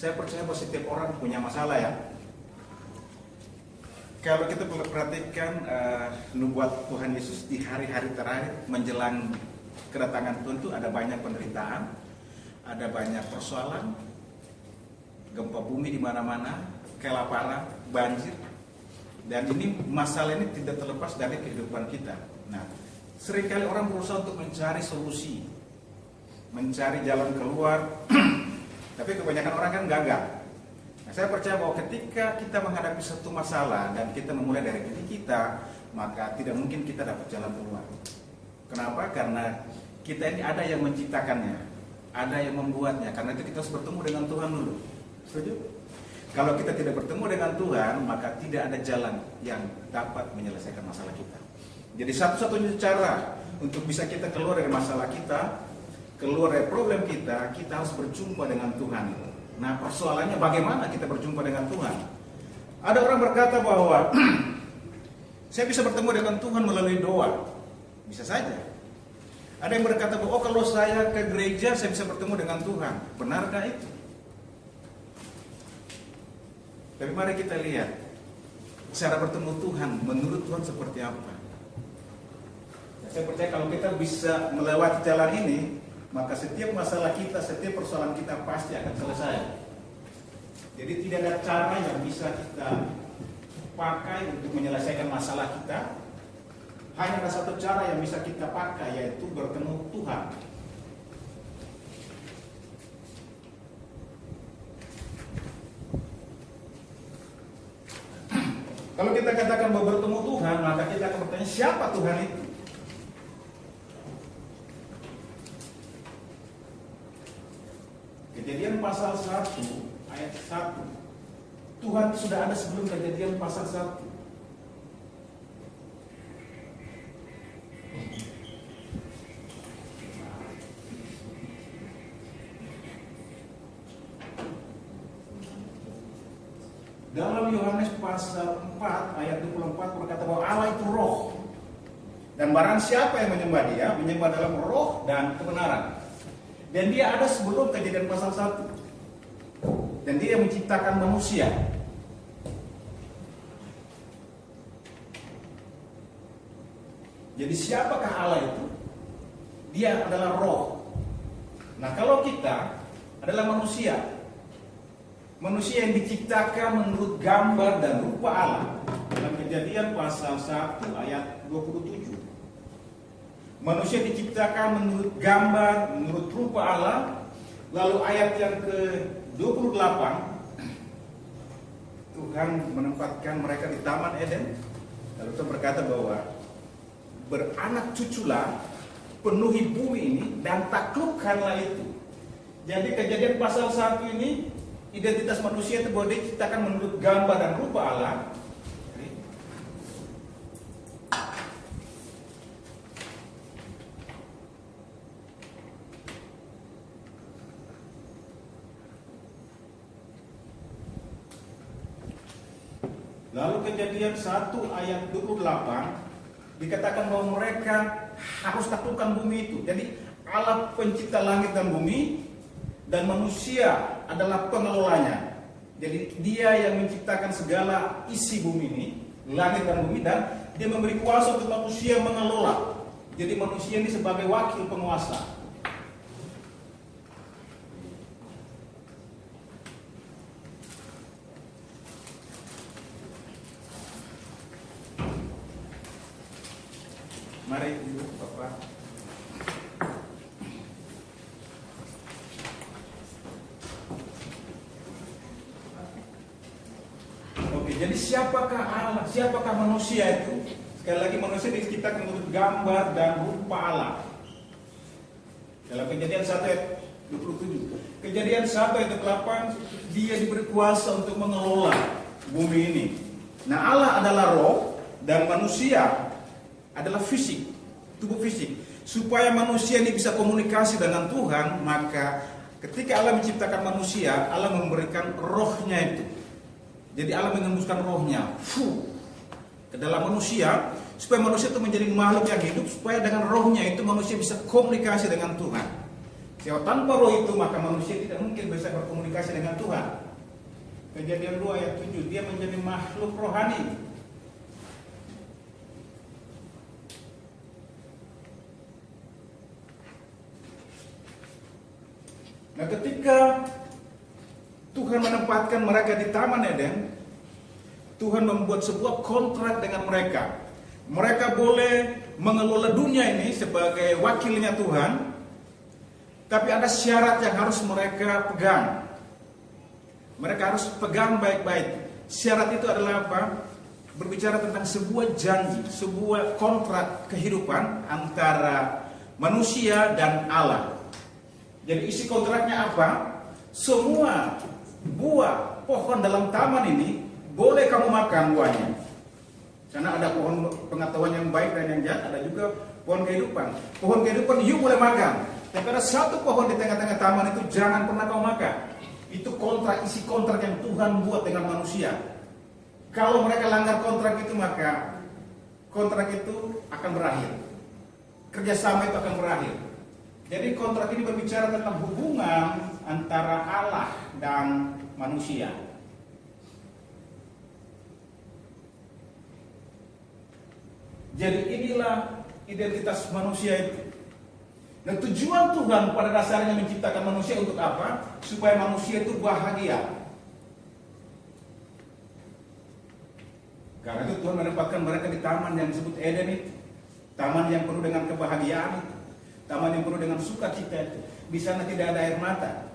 Saya percaya bahwa setiap orang punya masalah ya. Kalau kita perhatikan nubuat Tuhan Yesus di hari-hari terakhir menjelang kedatangan Tuhan itu ada banyak penderitaan, ada banyak persoalan, gempa bumi di mana-mana, kelaparan, banjir. Dan ini masalah ini tidak terlepas dari kehidupan kita. Nah, seringkali orang berusaha untuk mencari solusi, mencari jalan keluar, tapi kebanyakan orang kan gagal. Nah, saya percaya bahwa ketika kita menghadapi satu masalah dan kita memulai dari diri kita, maka tidak mungkin kita dapat jalan keluar. Kenapa? Karena kita ini ada yang menciptakannya, ada yang membuatnya. Karena itu kita harus bertemu dengan Tuhan dulu. Setuju? Kalau kita tidak bertemu dengan Tuhan, maka tidak ada jalan yang dapat menyelesaikan masalah kita. Jadi satu-satunya cara untuk bisa kita keluar dari masalah kita, keluar dari problem kita, kita harus berjumpa dengan Tuhan. Nah, persoalannya bagaimana kita berjumpa dengan Tuhan? Ada orang berkata bahwa saya bisa bertemu dengan Tuhan melalui doa. Bisa saja. Ada yang berkata bahwa kalau saya ke gereja saya bisa bertemu dengan Tuhan. Benarkah itu? Tapi mari kita lihat cara bertemu Tuhan menurut Tuhan seperti apa. Nah, saya percaya kalau kita bisa melewati jalan ini, maka setiap masalah kita, setiap persoalan kita pasti akan selesai. Jadi tidak ada cara yang bisa kita pakai untuk menyelesaikan masalah kita. Hanya ada satu cara yang bisa kita pakai, yaitu bertemu Tuhan. Kalau kita katakan bahwa bertemu Tuhan, maka kita akan bertanya, siapa Tuhan itu? Kejadian pasal 1 ayat 1. Tuhan sudah ada sebelum Kejadian pasal 1. Dalam Yohanes pasal 4 ayat 24 berkata bahwa Allah itu roh. Dan barang siapa yang menyembah dia, menyembah dalam roh dan kebenaran. Dan dia ada sebelum Kejadian pasal 1. Dan dia yang menciptakan manusia. Jadi siapakah Allah itu? Dia adalah roh. Nah, kalau kita adalah manusia, manusia yang diciptakan menurut gambar dan rupa Allah. Dalam Kejadian pasal 1 ayat 27. Manusia diciptakan menurut gambar, menurut rupa Allah. Lalu ayat yang ke-28, Tuhan menempatkan mereka di Taman Eden. Lalu Tuhan berkata bahwa beranak cuculah, penuhi bumi ini dan taklukkanlah itu. Jadi Kejadian pasal 1 ini identitas manusia itu bahwa diciptakan menurut gambar dan rupa Allah. Lalu Kejadian 1 ayat 28 dikatakan bahwa mereka harus taklukkan bumi itu. Jadi Allah pencipta langit dan bumi, dan manusia adalah pengelolanya. Jadi dia yang menciptakan segala isi bumi ini, langit dan bumi, dan dia memberi kuasa untuk manusia mengelola. Jadi manusia ini sebagai wakil penguasa. Mari duduk Bapak. Oke, jadi siapakah Allah? Siapakah manusia itu? Sekali lagi, manusia diciptakan menurut gambar dan rupa Allah. Dalam Kejadian 1 ayat 27. Kejadian 1 ayat 8, dia diberi kuasa untuk mengelola bumi ini. Nah, Allah adalah roh dan manusia adalah fisik, tubuh fisik. Supaya manusia ini bisa komunikasi dengan Tuhan, maka ketika Allah menciptakan manusia, Allah memberikan rohnya itu. Jadi Allah mengembuskan rohnya ke dalam manusia, supaya manusia itu menjadi makhluk yang hidup, supaya dengan rohnya itu manusia bisa komunikasi dengan Tuhan. Sebab tanpa roh itu maka manusia tidak mungkin bisa berkomunikasi dengan Tuhan. Kejadian 2 ayat 7, dia menjadi makhluk rohani. Nah, ketika Tuhan menempatkan mereka di Taman Eden, Tuhan membuat sebuah kontrak dengan mereka. Mereka boleh mengelola dunia ini sebagai wakilnya Tuhan, tapi ada syarat yang harus mereka pegang. Mereka harus pegang baik-baik. Syarat itu adalah apa? Berbicara tentang sebuah janji, sebuah kontrak kehidupan antara manusia dan Allah. Jadi isi kontraknya apa? Semua buah pohon dalam taman ini boleh kamu makan buahnya. Karena ada pohon pengetahuan yang baik dan yang jahat, ada juga pohon kehidupan. Pohon kehidupan you boleh makan. Tapi ada satu pohon di tengah-tengah taman itu jangan pernah kau makan. Itu kontrak, isi kontrak yang Tuhan buat dengan manusia. Kalau mereka langgar kontrak itu maka kontrak itu akan berakhir. Kerjasama itu akan berakhir. Jadi kontrak ini berbicara tentang hubungan antara Allah dan manusia. Jadi inilah identitas manusia itu. Dan tujuan Tuhan pada dasarnya menciptakan manusia untuk apa? Supaya manusia itu bahagia. Karena itu Tuhan menempatkan mereka di taman yang disebut Eden itu. Taman yang penuh dengan kebahagiaan itu. Taman yang penuh dengan sukacita itu. Di sana tidak ada air mata.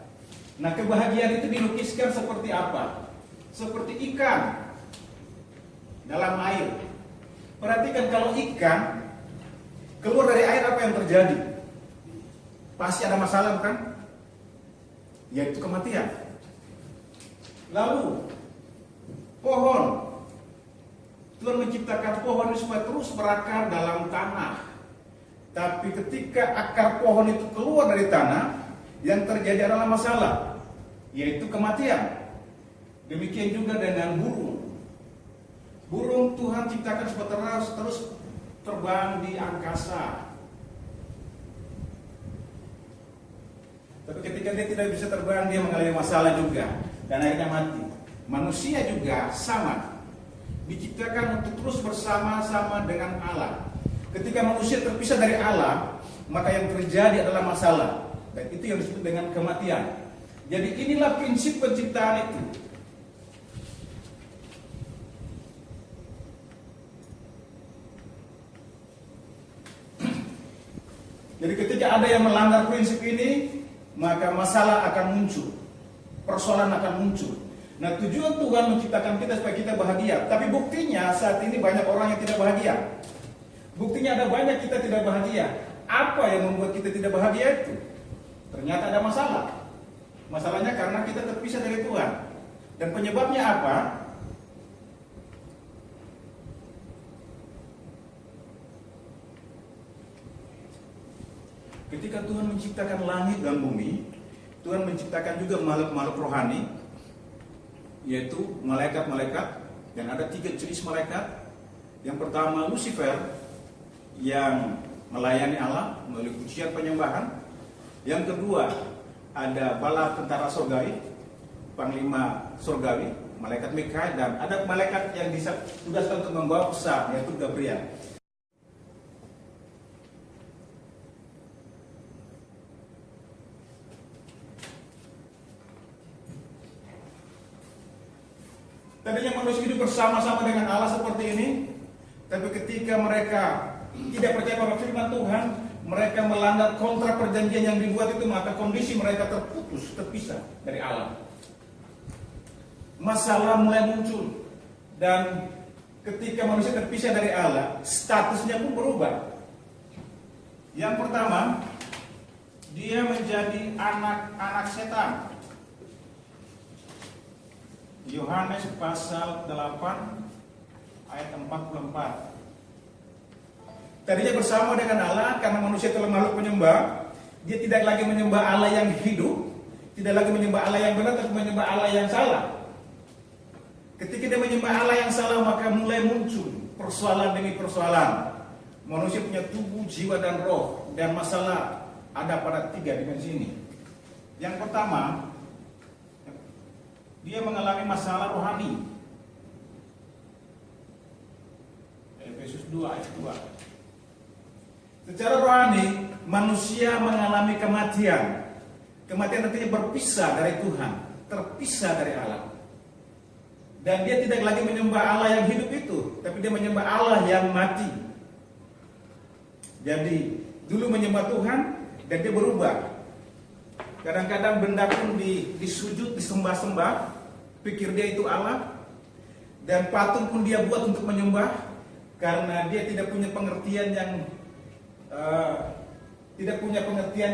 Nah, kebahagiaan itu dilukiskan seperti apa? Seperti ikan dalam air. Perhatikan kalau ikan keluar dari air apa yang terjadi? Pasti ada masalah bukan? Yaitu kematian. Lalu pohon, Tuhan menciptakan pohon ini supaya terus berakar dalam tanah. Tapi ketika akar pohon itu keluar dari tanah, yang terjadi adalah masalah, yaitu kematian. Demikian juga dengan burung. Burung Tuhan ciptakan supaya terus terbang di angkasa. Tapi ketika dia tidak bisa terbang, dia mengalami masalah juga dan akhirnya mati. Manusia juga sama, diciptakan untuk terus bersama-sama dengan Allah. Ketika manusia terpisah dari Allah, maka yang terjadi adalah masalah, dan itu yang disebut dengan kematian. Jadi inilah prinsip penciptaan itu. Jadi ketika ada yang melanggar prinsip ini, maka masalah akan muncul, persoalan akan muncul. Nah, tujuan Tuhan menciptakan kita supaya kita bahagia. Tapi buktinya saat ini banyak orang yang tidak bahagia. Buktinya ada banyak kita tidak bahagia. Apa yang membuat kita tidak bahagia itu? Ternyata ada masalah. Masalahnya karena kita terpisah dari Tuhan. Dan penyebabnya apa? Ketika Tuhan menciptakan langit dan bumi, Tuhan menciptakan juga makhluk-makhluk rohani, yaitu malaikat-malaikat, dan ada 3 jenis malaikat. Yang pertama Lucifer, yang melayani Allah melalui pujian penyembahan. Yang kedua ada bala tentara surgawi, panglima surgawi, malaikat Mikael, dan ada malaikat yang ditugaskan untuk membawa pesan, yaitu Gabriel. Tadinya manusia hidup bersama-sama dengan Allah seperti ini, tapi ketika mereka tidak percaya pada firman Tuhan, mereka melanggar kontrak perjanjian yang dibuat itu, maka kondisi mereka terputus, terpisah dari Allah. Masalah mulai muncul, dan ketika manusia terpisah dari Allah, statusnya pun berubah. Yang pertama, dia menjadi anak-anak setan. Yohanes pasal 8 ayat 44. Tadinya bersama dengan Allah, karena manusia telah makhluk penyembah, dia tidak lagi menyembah Allah yang hidup, tidak lagi menyembah Allah yang benar, tapi menyembah Allah yang salah. Ketika dia menyembah Allah yang salah, maka mulai muncul persoalan demi persoalan. Manusia punya tubuh, jiwa, dan roh, dan masalah ada pada 3 dimensi ini. Yang pertama, dia mengalami masalah rohani. Efesus 2 ayat 2. Secara rohani, manusia mengalami kematian. Kematian artinya berpisah dari Tuhan, terpisah dari Allah. Dan dia tidak lagi menyembah Allah yang hidup itu, tapi dia menyembah Allah yang mati. Jadi dulu menyembah Tuhan dan dia berubah. Kadang-kadang benda pun disujud, disembah-sembah, pikir dia itu Allah. Dan patung pun dia buat untuk menyembah, karena dia tidak punya pengertian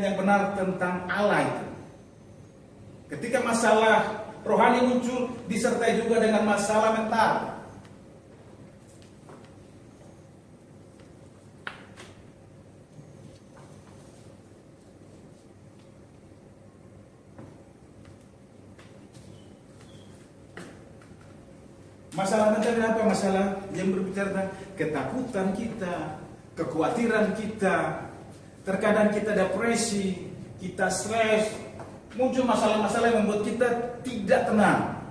yang benar tentang Allah itu. Ketika masalah rohani muncul, disertai juga dengan masalah mental. Masalah mental apa? Masalah yang berbicara tentang ketakutan kita, kekhawatiran kita. Terkadang kita depresi, kita stres, muncul masalah-masalah yang membuat kita tidak tenang.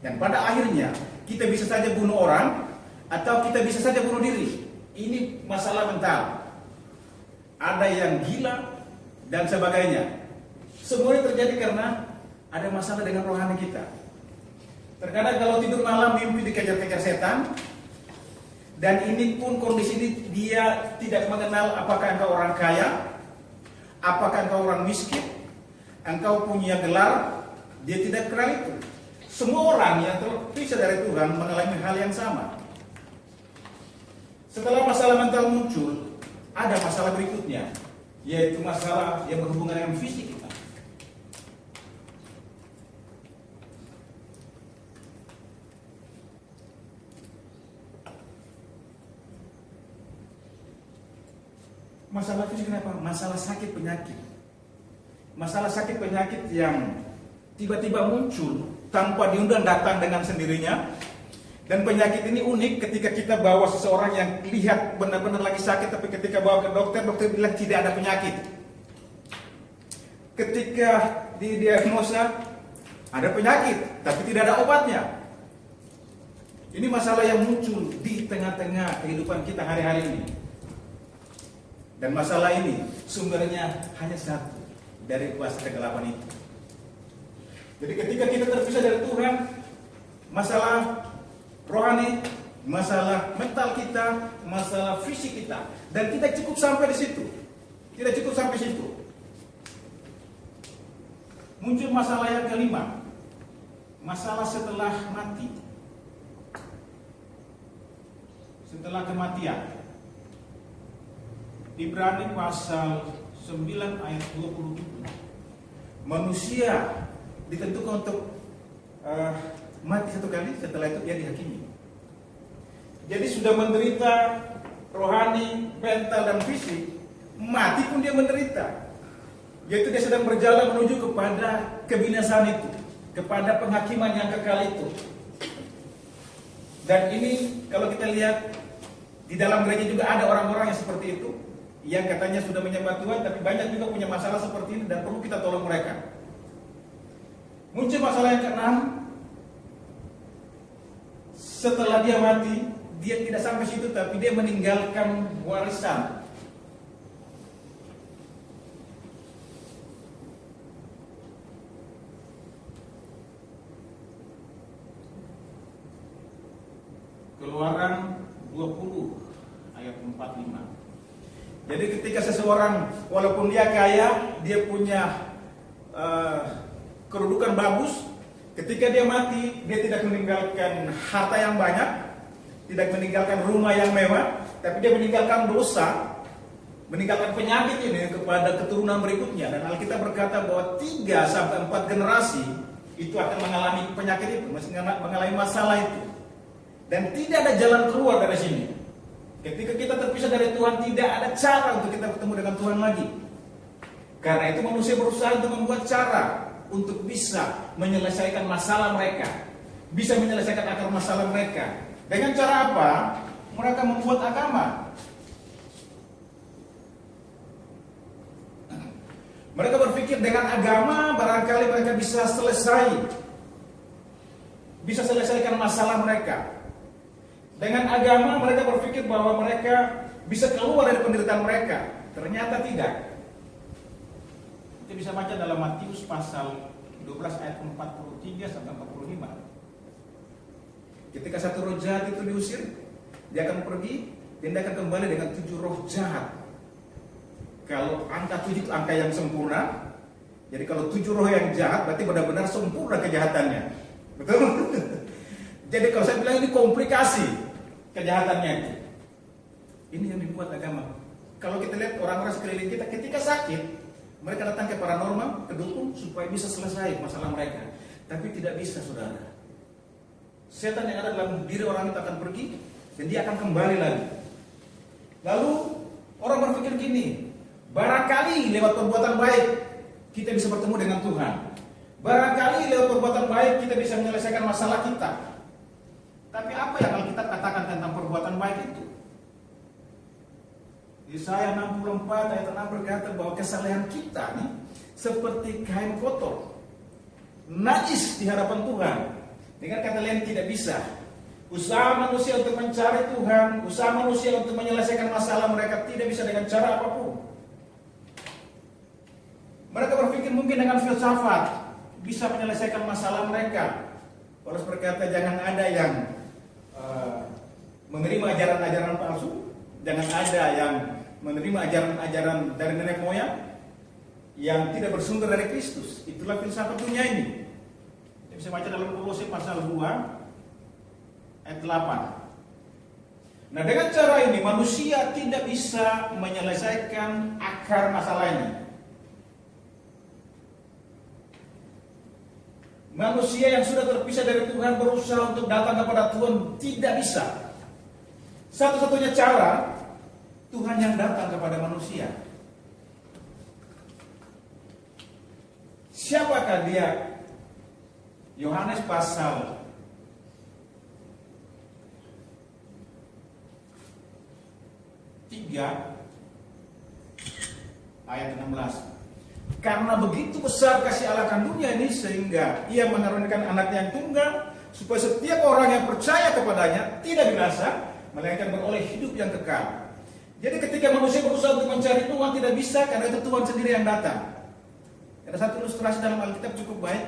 Dan pada akhirnya kita bisa saja bunuh orang, atau kita bisa saja bunuh diri. Ini masalah mental. Ada yang gila dan sebagainya. Semuanya terjadi karena ada masalah dengan rohani kita. Terkadang kalau tidur malam mimpi dikejar-kejar setan. Dan ini pun kondisi ini dia tidak mengenal apakah engkau orang kaya, apakah engkau orang miskin, engkau punya gelar, dia tidak kenal itu. Semua orang yang terpisah dari Tuhan mengalami hal yang sama. Setelah masalah mental muncul, ada masalah berikutnya, yaitu masalah yang berhubungan dengan fisik kita. Masalah fisik kenapa? Masalah sakit penyakit. Masalah sakit penyakit yang tiba-tiba muncul tanpa diundang, datang dengan sendirinya. Dan penyakit ini unik ketika kita bawa seseorang yang lihat benar-benar lagi sakit, tapi ketika bawa ke dokter, dokter bilang tidak ada penyakit. Ketika didiagnosa ada penyakit, tapi tidak ada obatnya. Ini masalah yang muncul di tengah-tengah kehidupan kita hari-hari ini. Dan masalah ini sumbernya hanya satu, dari kuasa kegelapan itu. Jadi ketika kita terpisah dari Tuhan, masalah rohani, masalah mental kita, masalah fisik kita, dan tidak cukup sampai di situ. Tidak cukup sampai situ. Muncul masalah yang kelima, masalah setelah mati. Setelah kematian. Ibrani pasal 9 ayat 27. Manusia ditentukan untuk mati satu kali, setelah itu dia dihakimi. Jadi sudah menderita rohani, mental dan fisik, mati pun dia menderita. Yaitu dia sedang berjalan menuju kepada kebinasaan itu, kepada penghakiman yang kekal itu. Dan ini kalau kita lihat di dalam gereja juga ada orang-orang yang seperti itu, yang katanya sudah menyembah Tuhan, tapi banyak juga punya masalah seperti ini dan perlu kita tolong mereka. Muncul masalah yang keenam, setelah dia mati, dia tidak sampai situ, tapi dia meninggalkan warisan. Keluaran 20 ayat 45. Jadi ketika seseorang walaupun dia kaya, dia punya kedudukan bagus, ketika dia mati, dia tidak meninggalkan harta yang banyak, tidak meninggalkan rumah yang mewah, tapi dia meninggalkan dosa, meninggalkan penyakit ini kepada keturunan berikutnya. Dan Alkitab berkata bahwa 3-4 generasi itu akan mengalami penyakit itu, mengalami masalah itu. Dan tidak ada jalan keluar dari sini. Ketika kita terpisah dari Tuhan, tidak ada cara untuk kita bertemu dengan Tuhan lagi. Karena itu manusia berusaha untuk membuat cara untuk bisa menyelesaikan masalah mereka, bisa menyelesaikan akar masalah mereka. Dengan cara apa? Mereka membuat agama. Mereka berpikir dengan agama barangkali mereka bisa selesaikan masalah mereka. Dengan agama mereka berpikir bahwa mereka bisa keluar dari penderitaan mereka. Ternyata tidak. Kita bisa baca dalam Matius pasal 12 ayat 43 sampai 45. Ketika satu roh jahat itu diusir, dia akan pergi dan dia akan kembali dengan 7 roh jahat. Kalau angka 7 itu angka yang sempurna, jadi kalau 7 roh yang jahat berarti benar-benar sempurna kejahatannya. Betul? Jadi kalau saya bilang ini komplikasi kejahatannya itu. Ini yang dibuat agama. Kalau kita lihat orang-orang sekeliling kita ketika sakit, mereka datang ke paranormal, ke dukun supaya bisa selesai masalah mereka. Tapi tidak bisa, saudara. Setan yang ada dalam diri orang itu akan pergi dan dia akan kembali lagi. Lalu orang berpikir gini, barangkali lewat perbuatan baik kita bisa bertemu dengan Tuhan. Barangkali lewat perbuatan baik kita bisa menyelesaikan masalah kita. Tapi apa yang Alkitab katakan tentang perbuatan baik itu? Yesaya 64 ayat 6 berkata bahwa kesalahan kita nih seperti kain kotor, najis di hadapan Tuhan. Dengan kata lain tidak bisa. Usaha manusia untuk mencari Tuhan, usaha manusia untuk menyelesaikan masalah mereka tidak bisa dengan cara apapun. Mereka berpikir mungkin dengan filsafat bisa menyelesaikan masalah mereka. Paulus berkata jangan ada yang menerima ajaran-ajaran palsu, jangan ada yang menerima ajaran-ajaran dari nenek moyang yang tidak bersumber dari Kristus. Itulah filsafat dunia ini. Kita bisa baca dalam Kolose pasal 2 ayat 8. Nah, dengan cara ini manusia tidak bisa menyelesaikan akar masalahnya. Manusia yang sudah terpisah dari Tuhan berusaha untuk datang kepada Tuhan tidak bisa. Satu-satunya cara Tuhan yang datang kepada manusia. Siapakah dia? Yohanes pasal 3 ayat 16. Karena begitu besar kasih Allah akan dunia ini sehingga ia mengaruniakan anaknya yang tunggal supaya setiap orang yang percaya kepadanya tidak binasa melainkan beroleh hidup yang kekal. Jadi ketika manusia berusaha untuk mencari Tuhan tidak bisa karena itu Tuhan sendiri yang datang. Ada satu ilustrasi dalam Alkitab cukup baik.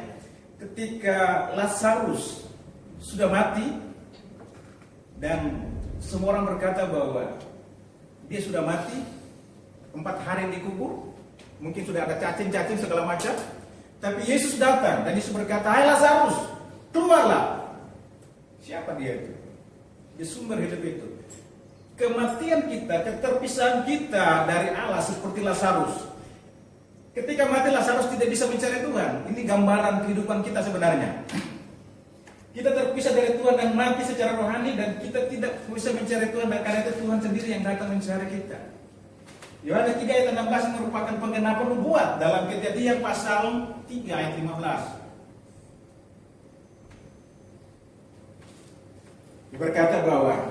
Ketika Lazarus sudah mati dan semua orang berkata bahwa dia sudah mati, 4 hari dikubur, mungkin sudah ada cacing-cacing segala macam, tapi Yesus datang dan Yesus berkata, "Hai Lazarus, keluarlah." Siapa dia itu? Dia sumber hidup itu. Kematian kita, keterpisahan kita dari Allah seperti Lazarus. Ketika mati Lazarus tidak bisa mencari Tuhan. Ini gambaran kehidupan kita sebenarnya. Kita terpisah dari Tuhan dan mati secara rohani dan kita tidak bisa mencari Tuhan dan karena itu Tuhan sendiri yang datang mencari kita. Yohanes 3 ayat 16 merupakan penggenapan nubuat dalam Kejadian pasal 3 ayat 15. Berkata bahwa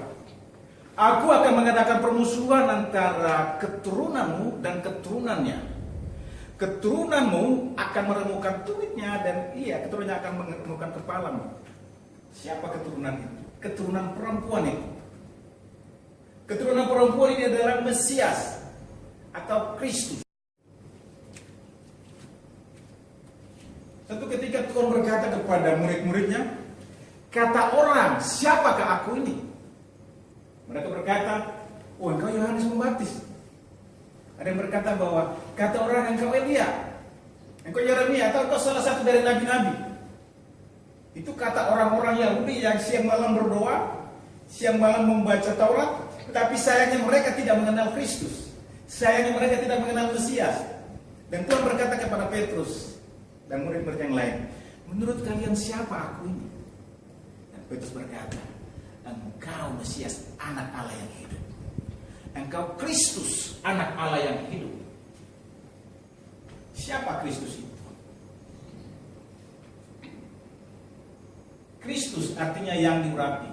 aku akan mengadakan permusuhan antara keturunanmu dan keturunannya. Keturunanmu akan meremukkan tulitnya dan keturunannya akan meremukkan kepalamu. Siapa keturunan itu? Keturunan perempuan itu. Keturunan perempuan ini adalah Mesias atau Kristus. Satu ketika Tuhan berkata kepada murid-muridnya, kata orang, siapakah aku ini? Mereka berkata, oh engkau Yohanes Pembaptis. Ada yang berkata bahwa kata orang engkau Elia, engkau Yeremia, atau engkau salah satu dari nabi-nabi. Itu kata orang-orang Yahudi yang siang malam berdoa, siang malam membaca Taurat, tapi sayangnya mereka tidak mengenal Kristus. Sayangnya mereka tidak mengenal Mesias. Dan Tuhan berkata kepada Petrus dan murid-murid yang lain, menurut kalian siapa aku ini? Dan Petrus berkata, engkau Mesias, anak Allah yang hidup. Engkau Kristus, anak Allah yang hidup. Siapa Kristus itu? Kristus artinya yang diurapi.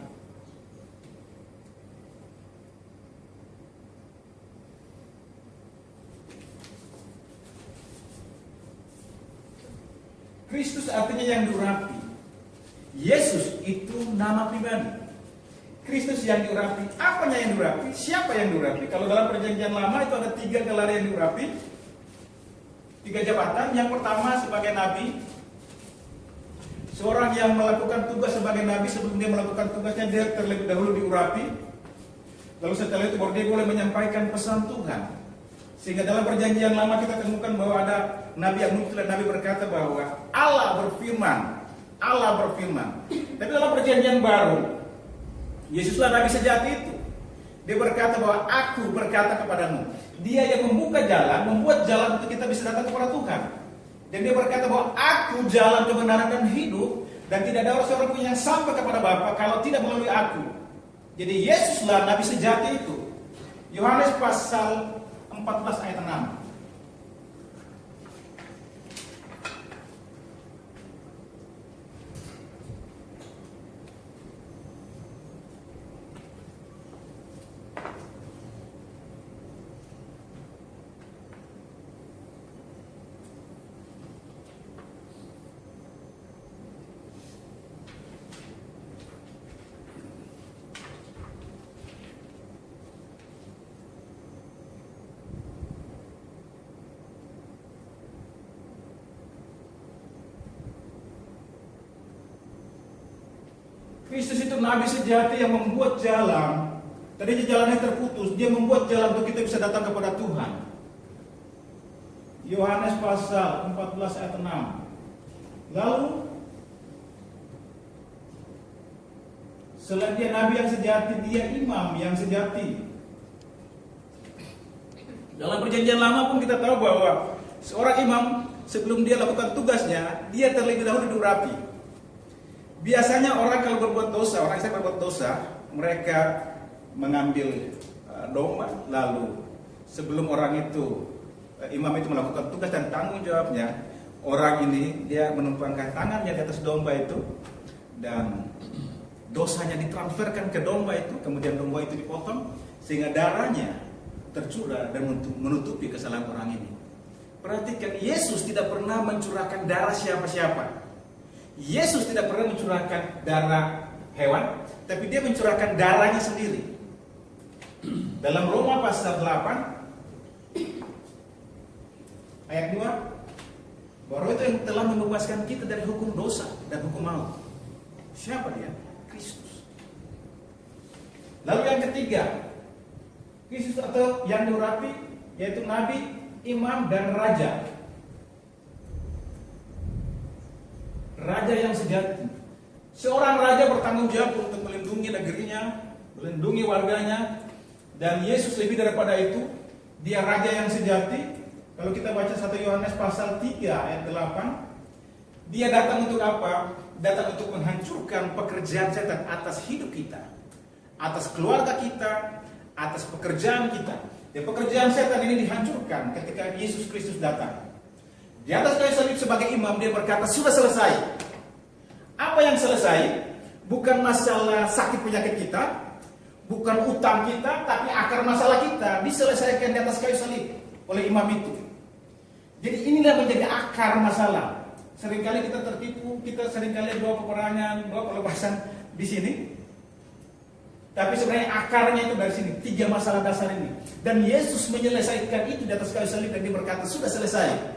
Kristus artinya yang diurapi. Yesus itu nama pribadi. Kristus yang diurapi. Apanya yang diurapi? Siapa yang diurapi? Kalau dalam perjanjian lama itu ada 3 gelar yang diurapi. 3 jabatan. Yang pertama sebagai nabi. Seorang yang melakukan tugas sebagai nabi, sebelum dia melakukan tugasnya, dia terlebih dahulu diurapi. Lalu setelah itu baru dia boleh menyampaikan pesan Tuhan. Sehingga dalam perjanjian lama kita temukan bahwa ada nabi yang muncul, nabi berkata bahwa Allah berfirman. Tapi dalam perjanjian baru, Yesuslah nabi sejati itu. Dia berkata bahwa aku berkata kepadamu. Dia yang membuka jalan, membuat jalan untuk kita bisa datang kepada Tuhan. Dan dia berkata bahwa aku jalan kebenaran dan hidup, dan tidak ada seorang pun yang sampai kepada Bapa kalau tidak melalui aku. Jadi Yesuslah nabi sejati itu. Yohanes pasal 14 ayat 6. Kristus itu nabi sejati yang membuat jalan. Tadinya jalannya terputus, dia membuat jalan untuk kita bisa datang kepada Tuhan. Yohanes pasal 14 ayat 6. Lalu selain dia nabi yang sejati, dia imam yang sejati. Dalam perjanjian lama pun kita tahu bahwa seorang imam sebelum dia lakukan tugasnya, dia terlebih dahulu diurapi. Biasanya orang kalau berbuat dosa, orang Israel berbuat dosa, mereka mengambil domba, lalu sebelum orang itu, imam itu melakukan tugas dan tanggung jawabnya, orang ini dia menumpangkan tangannya di atas domba itu, dan dosanya ditransferkan ke domba itu, kemudian domba itu dipotong, sehingga darahnya tercurah dan menutupi kesalahan orang ini. Perhatikan, Yesus tidak pernah mencurahkan darah siapa-siapa. Yesus tidak pernah mencurahkan darah hewan, tapi dia mencurahkan darahnya sendiri. Dalam Roma pasal 8 ayat 2, bahwa itu yang telah membebaskan kita dari hukum dosa dan hukum maut. Siapa dia? Kristus. Lalu yang ketiga, Kristus atau yang diurapi, yaitu nabi, imam, dan raja. Raja yang sejati. Seorang raja bertanggung jawab untuk melindungi negerinya, melindungi warganya, dan Yesus lebih daripada itu, dia raja yang sejati. Kalau kita baca 1 Yohanes pasal 3 ayat 8, dia datang untuk apa? Datang untuk menghancurkan pekerjaan setan atas hidup kita, atas keluarga kita, atas pekerjaan kita. Dan pekerjaan setan ini dihancurkan ketika Yesus Kristus datang. Di atas kayu salib sebagai imam, dia berkata, sudah selesai. Apa yang selesai? Bukan masalah sakit penyakit kita, bukan utang kita, tapi akar masalah kita diselesaikan di atas kayu salib oleh imam itu. Jadi inilah menjadi akar masalah. Seringkali kita tertipu, kita seringkali doa peperangan, doa pelepasan di sini. Tapi sebenarnya akarnya itu dari sini, 3 masalah dasar ini. Dan Yesus menyelesaikan itu di atas kayu salib dan dia berkata, sudah selesai.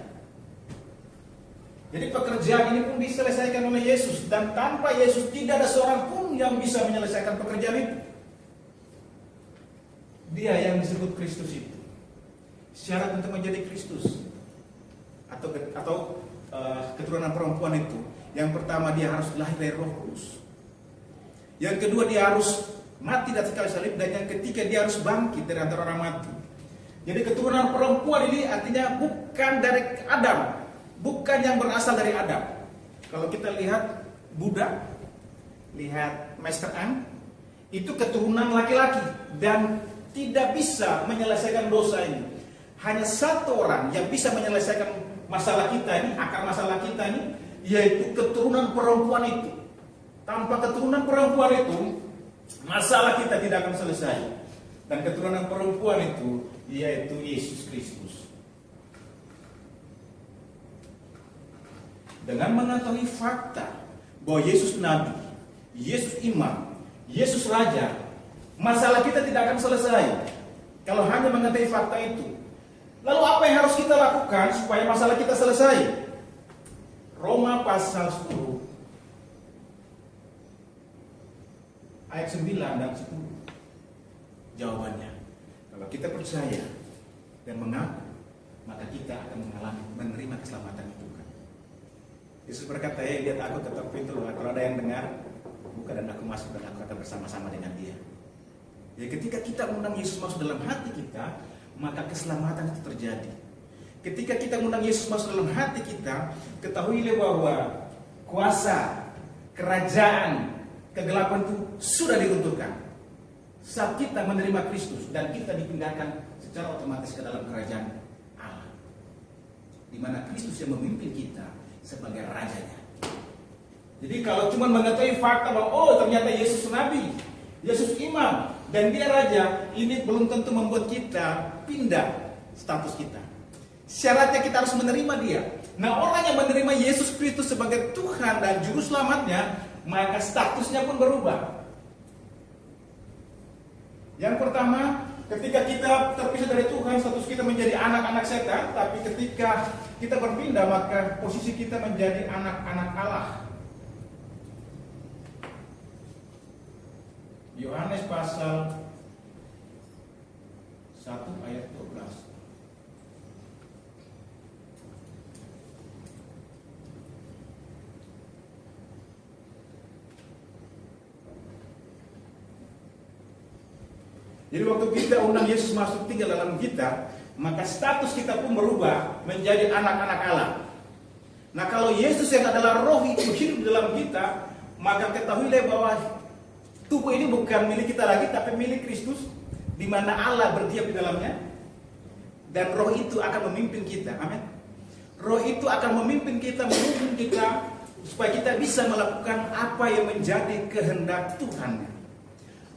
Jadi pekerjaan ini pun diselesaikan oleh Yesus. Dan tanpa Yesus tidak ada seorang pun yang bisa menyelesaikan pekerjaan itu. Dia yang disebut Kristus itu. Syarat untuk menjadi Kristus atau keturunan perempuan itu, yang pertama dia harus lahir dari Roh Kudus. Yang kedua dia harus mati di atas kayu salib, dan yang ketiga dia harus bangkit dari antara orang mati. Jadi keturunan perempuan ini artinya bukan dari Adam, bukan yang berasal dari Adam. Kalau kita lihat Buddha, lihat Master Ang, itu keturunan laki-laki dan tidak bisa menyelesaikan dosa ini. Hanya satu orang yang bisa menyelesaikan masalah kita ini, akar masalah kita ini, yaitu keturunan perempuan itu. Tanpa keturunan perempuan itu, masalah kita tidak akan selesai. Dan keturunan perempuan itu, yaitu Yesus Kristus. dengan mengetahui fakta bahwa Yesus Nabi, Yesus Imam, Yesus Raja, masalah kita tidak akan selesai kalau hanya mengetahui fakta itu. Lalu apa yang harus kita lakukan supaya masalah kita selesai? Roma pasal 10 ayat 9 dan 10. Jawabannya, kalau kita percaya dan mengaku, maka kita akan menerima keselamatan itu. Yesus berkata, lihat aku ketok pintu, kalau ada yang dengar, buka dan aku masuk dan aku akan bersama-sama dengan dia. Jadi ketika kita mengundang Yesus masuk dalam hati kita, maka keselamatan itu terjadi. Ketika kita mengundang Yesus masuk dalam hati kita, ketahuilah bahwa kuasa, kerajaan, kegelapan itu sudah diruntuhkan. Saat kita menerima Kristus dan kita dipindahkan secara otomatis ke dalam kerajaan Allah, di mana Kristus yang memimpin kita sebagai rajanya. Jadi kalau cuma mengetahui fakta bahwa ternyata Yesus Nabi, Yesus Imam, dan dia Raja, ini belum tentu membuat kita pindah status kita. Syaratnya kita harus menerima dia. Nah, orang yang menerima Yesus Kristus sebagai Tuhan dan Juru Selamatnya, maka statusnya pun berubah. Yang pertama, ketika kita terpisah dari Tuhan, status kita menjadi anak-anak setan. Tapi ketika kita berpindah, maka posisi kita menjadi anak-anak Allah. Yohanes pasal 1 ayat 12. Jadi waktu kita undang Yesus masuk tinggal dalam kita, maka status kita pun berubah menjadi anak-anak Allah. Nah, kalau Yesus yang adalah roh itu hidup dalam kita, maka ketahuilah bahwa tubuh ini bukan milik kita lagi, tapi milik Kristus, di mana Allah berdiam di dalamnya, dan roh itu akan memimpin kita. Amin. Roh itu akan memimpin kita, supaya kita bisa melakukan apa yang menjadi kehendak Tuhan.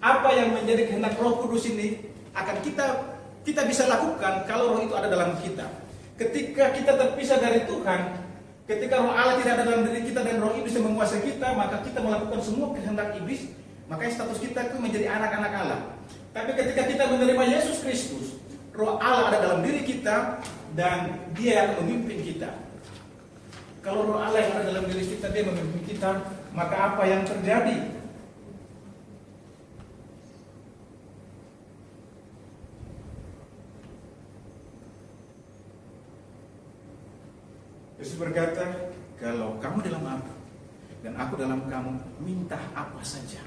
Apa yang menjadi kehendak Roh Kudus ini akan kita bisa lakukan kalau roh itu ada dalam kita. Ketika kita terpisah dari Tuhan, ketika roh Allah tidak ada dalam diri kita dan roh iblis yang menguasai kita, maka kita melakukan semua kehendak iblis, maka status kita itu menjadi anak-anak Allah. Tapi ketika kita menerima Yesus Kristus, roh Allah ada dalam diri kita dan dia akan memimpin kita. Kalau roh Allah yang ada dalam diri kita, dia memimpin kita, maka apa yang terjadi? Yesus berkata, kalau kamu dalam aku dan aku dalam kamu, minta apa saja.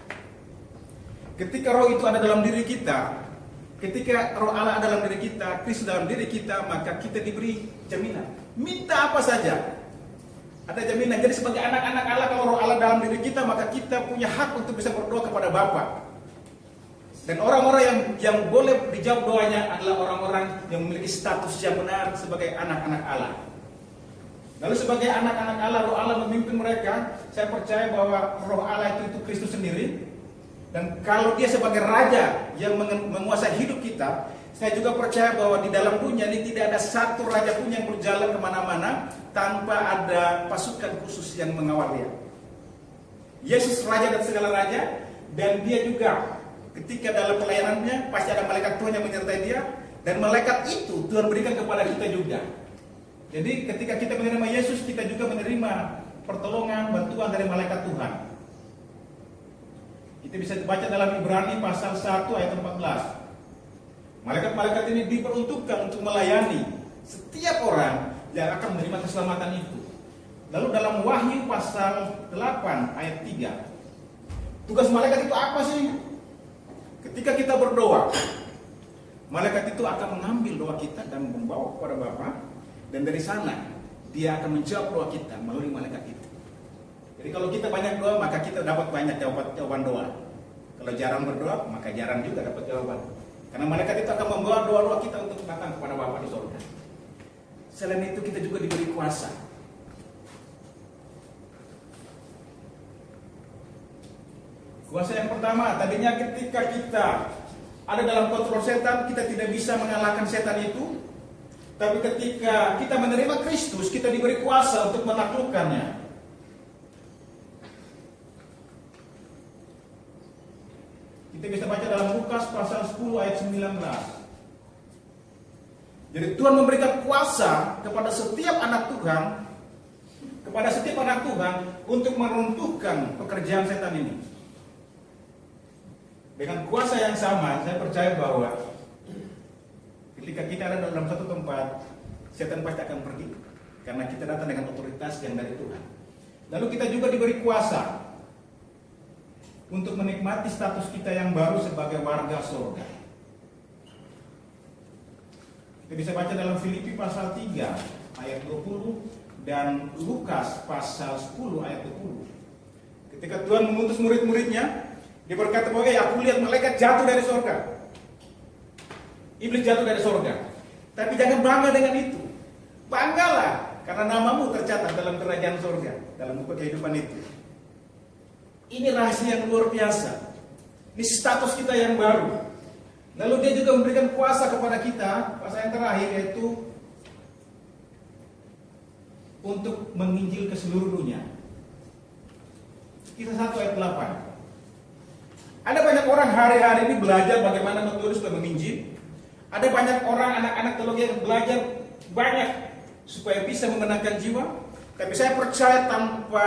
Ketika roh itu ada dalam diri kita, ketika roh Allah ada dalam diri kita, Kristus dalam diri kita, maka kita diberi jaminan. Minta apa saja. Ada jaminan. Jadi sebagai anak-anak Allah, kalau roh Allah dalam diri kita, maka kita punya hak untuk bisa berdoa kepada Bapa. Dan orang-orang yang boleh dijawab doanya adalah orang-orang yang memiliki status yang benar sebagai anak-anak Allah. Lalu sebagai anak-anak Allah, roh Allah memimpin mereka. Saya percaya bahwa roh Allah itu Kristus sendiri. Dan kalau dia sebagai raja yang menguasai hidup kita, saya juga percaya bahwa di dalam dunia ini tidak ada satu raja pun yang berjalan kemana-mana tanpa ada pasukan khusus yang mengawal dia. Yesus raja dan segala raja, dan dia juga ketika dalam pelayanannya pasti ada malaikat Tuhan yang menyertai dia, dan malaikat itu Tuhan berikan kepada kita juga. Jadi ketika kita menerima Yesus, kita juga menerima pertolongan, bantuan dari malaikat Tuhan. Itu bisa dibaca dalam Ibrani pasal 1 ayat 14. Malaikat-malaikat ini diperuntukkan untuk melayani setiap orang yang akan menerima keselamatan itu. Lalu dalam Wahyu pasal 8 ayat 3. Tugas malaikat itu apa sih? Ketika kita berdoa, malaikat itu akan mengambil doa kita dan membawa kepada Bapa. Dan dari sana dia akan menjawab doa kita melalui malaikat itu. Jadi kalau kita banyak doa, maka kita dapat banyak jawaban doa. Kalau jarang berdoa, maka jarang juga dapat jawaban. Karena malaikat itu akan membawa doa-doa kita untuk datang kepada Bapa di surga. Selain itu kita juga diberi kuasa. Kuasa yang pertama, tadinya ketika kita ada dalam kontrol setan, kita tidak bisa mengalahkan setan itu. Tapi ketika kita menerima Kristus, kita diberi kuasa untuk menaklukkannya. Kita bisa baca dalam Lukas pasal 10 ayat 19. Jadi Tuhan memberikan kuasa kepada setiap anak Tuhan untuk meruntuhkan pekerjaan setan ini. Dengan kuasa yang sama, saya percaya bahwa ketika kita ada dalam satu tempat, setan pasti akan pergi. Karena kita datang dengan otoritas yang dari Tuhan. Lalu kita juga diberi kuasa untuk menikmati status kita yang baru sebagai warga surga. Kita bisa baca dalam Filipi pasal 3 ayat 20 dan Lukas pasal 10 ayat 20. Ketika Tuhan mengutus murid-muridnya, dia berkata bahwa aku lihat malaikat jatuh dari surga. Iblis jatuh dari surga. Tapi jangan bangga dengan itu. Banggalah karena namamu tercatat dalam kerajaan surga, dalam buku kehidupan itu. Ini rahasia yang luar biasa. Ini status kita yang baru. Lalu dia juga memberikan kuasa kepada kita, kuasa yang terakhir yaitu untuk menginjil ke seluruh dunia. Kisah 1 ayat 8. Ada banyak orang hari-hari ini belajar bagaimana menulis dan menginjil. Ada banyak orang anak-anak teologi yang belajar banyak supaya bisa memenangkan jiwa. Tapi saya percaya tanpa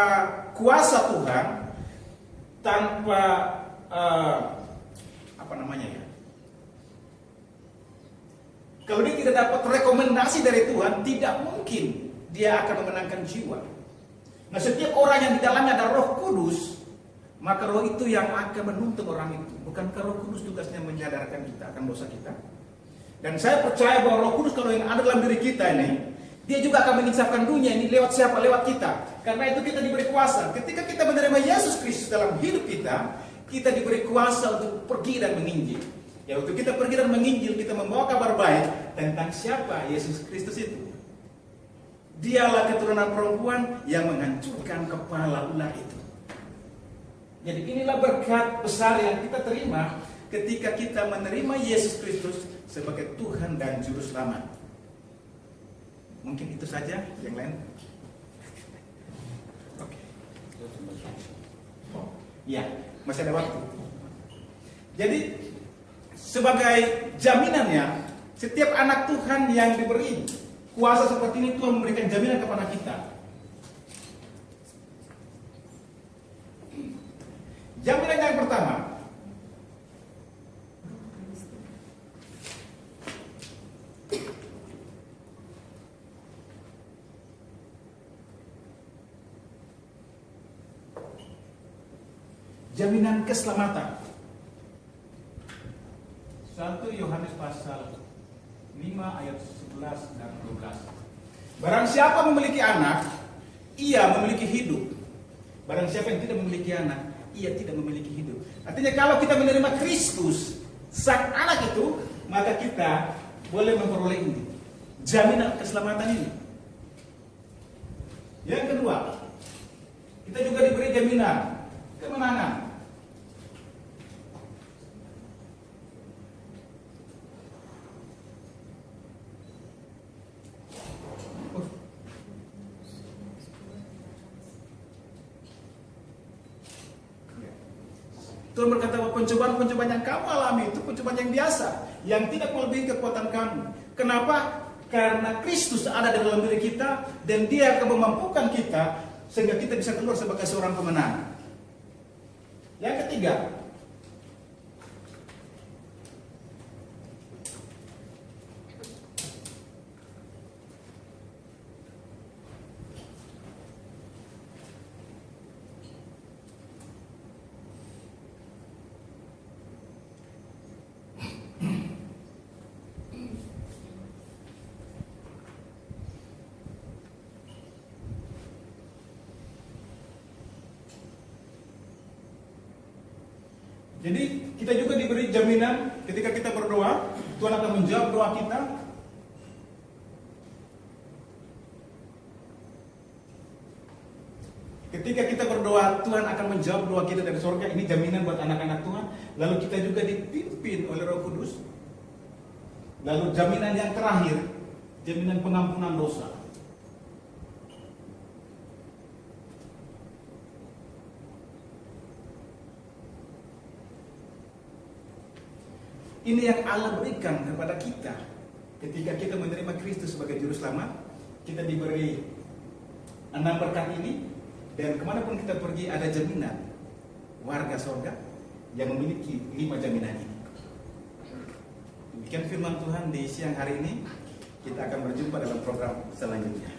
kuasa Tuhan, tanpa kalau dia tidak dapat rekomendasi dari Tuhan, tidak mungkin dia akan memenangkan jiwa. Nah, setiap orang yang di dalamnya ada Roh Kudus, maka Roh itu yang akan menuntun orang itu. Bukankah Roh Kudus tugasnya menyadarkan kita akan dosa kita? Dan saya percaya bahwa Roh Kudus kalau yang ada dalam diri kita ini, dia juga akan menginsafkan dunia ini lewat siapa? Lewat kita. Karena itu kita diberi kuasa. Ketika kita menerima Yesus Kristus dalam hidup kita, kita diberi kuasa untuk pergi dan menginjil. Ya, untuk kita pergi dan menginjil, kita membawa kabar baik tentang siapa Yesus Kristus itu. Dialah keturunan perempuan yang menghancurkan kepala ular itu. Jadi inilah berkat besar yang kita terima ketika kita menerima Yesus Kristus sebagai Tuhan dan Juru Selamat. Mungkin itu saja, yang lain. Oke. Oh, ya, masih ada waktu. Jadi sebagai jaminannya, setiap anak Tuhan yang diberi kuasa seperti ini, Tuhan memberikan jaminan kepada kita. Jaminan yang pertama, jaminan keselamatan. 1 Yohanes pasal 5 ayat 11 dan 12. Barang siapa memiliki anak, ia memiliki hidup. Barang siapa yang tidak memiliki anak, ia tidak memiliki hidup. Artinya kalau kita menerima Kristus, sang anak itu, maka kita boleh memperoleh ini, jaminan keselamatan ini. Yang kedua, kita juga diberi jaminan kemenangan. Tuhan berkata bahwa pencobaan-pencobaan yang kamu alami itu pencobaan yang biasa, yang tidak melebihi kekuatan kamu. Kenapa? Karena Kristus ada di dalam diri kita dan Dia akan memampukan kita sehingga kita bisa keluar sebagai seorang pemenang. Yang ketiga, jadi kita juga diberi jaminan ketika kita berdoa, Tuhan akan menjawab doa kita. Ketika kita berdoa, Tuhan akan menjawab doa kita dari surga. Ini jaminan buat anak-anak Tuhan. Lalu kita juga dipimpin oleh Roh Kudus. Lalu jaminan yang terakhir, jaminan pengampunan dosa. Ini yang Allah berikan kepada kita. Ketika kita menerima Kristus sebagai Juru Selamat, kita diberi 6 berkat ini, dan kemanapun kita pergi ada jaminan warga surga yang memiliki 5 jaminan ini. Demikian firman Tuhan di siang hari ini. Kita akan berjumpa dalam program selanjutnya.